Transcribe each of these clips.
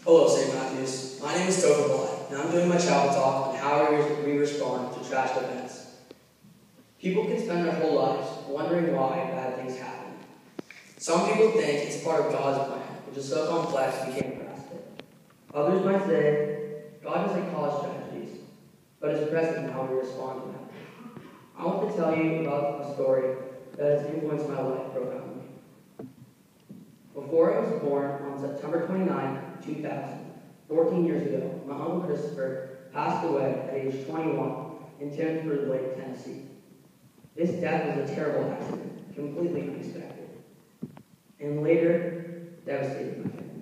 Hello, St. Matthews. My name is Topher, and I'm doing my chapel talk on how we respond to trash events. People can spend their whole lives wondering why bad things happen. Some people think it's part of God's plan, which is so complex we can't grasp it. Others might say, God doesn't cause tragedies, but is present in how we respond to them. I want to tell you about a story that has influenced my life profoundly. Before I was born on September 29, 2000, 14 years ago, my Uncle Christopher passed away at age 21 in Topher Lake, Tennessee. This death was a terrible accident, completely unexpected, and later devastated my family.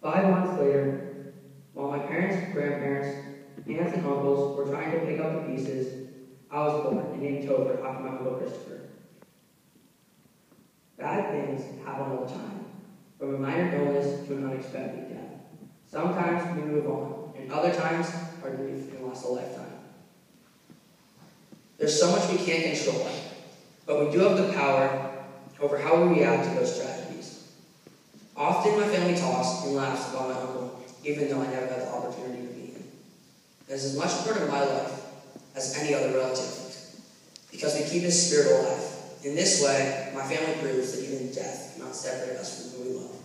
5 months later, while my parents, grandparents, aunts, and uncles were trying to pick up the pieces, I was born and named Topher after my Uncle Christopher. Bad things happen all the time, from a minor illness to an unexpected death. Sometimes we move on, and other times our grief can last a lifetime. There's so much we can't control, but we do have the power over how we react to those tragedies. Often my family talks and laughs about my uncle, even though I never had the opportunity to meet him. It is as much a part of my life as any other relative, because we keep his spirit alive. In this way, my family proves that even death cannot separate us from who we love.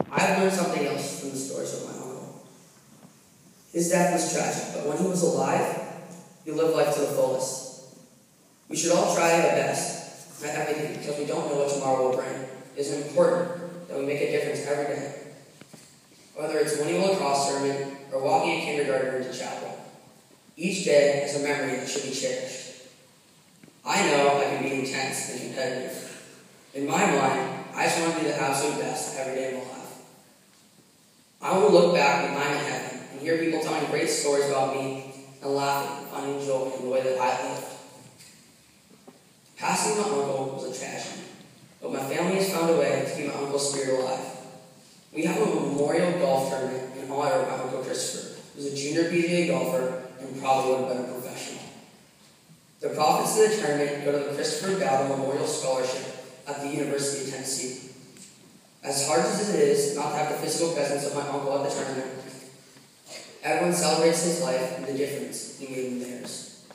I have learned something else from the stories of my uncle. His death was tragic, but when he was alive, he lived life to the fullest. We should all try our best at everything because we don't know what tomorrow will bring. It is important that we make a difference every day. Whether it's winning a lacrosse tournament or walking a kindergartner into chapel, each day has a memory that should be cherished. I know I can be intense and competitive. In my mind, I just want to do the absolute best every day of my life. I want to look back when I'm in heaven and hear people telling great stories about me and laughing, finding joy in the way that I lived. Passing my uncle was a tragedy, but my family has found a way to keep my uncle's spirit alive. We have a memorial golf tournament in honor of my Uncle Christopher, who was a junior PGA golfer and probably would have been a professional. The profits of the tournament go to the Christopher Dowdell Memorial Scholarship at the University of Tennessee. As hard as it is not to have the physical presence of my uncle at the tournament, everyone celebrates his life and the difference he made in theirs.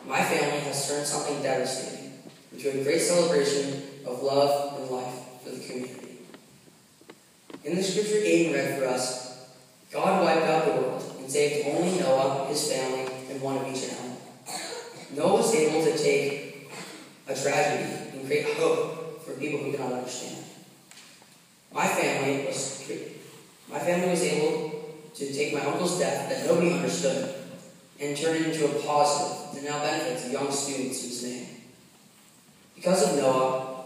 My family has turned something devastating into a great celebration of love and life for the community. In the scripture Aiden read for us, God wiped out the world and saved only Noah, his family, and one of each animal. Noah was able to take a tragedy and create hope for people who cannot understand. My family was able to take my uncle's death that nobody understood and turn it into a positive that now benefits young students in his name. Because of Noah,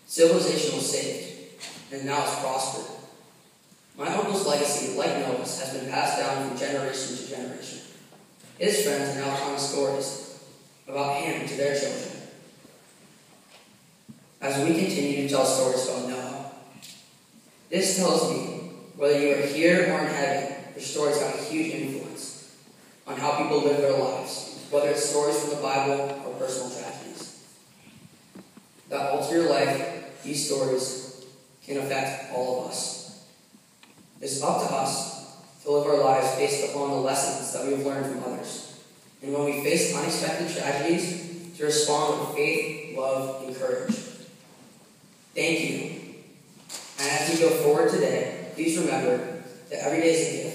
civilization was saved, and now it's prospered. My uncle's legacy, like Noah's, has been passed down from generation to generation. His friends are now telling stories about him to their children. As we continue to tell stories about Noah, this tells me, whether you are here or in heaven, your stories have a huge influence on how people live their lives, whether it's stories from the Bible or personal tragedies that alter your life. These stories can affect all of us. It's up to us to live our lives based upon the lessons that we have learned from others. And when we face unexpected tragedies, to respond with faith, love, and courage. Thank you. And as you go forward today, please remember that every day is a gift.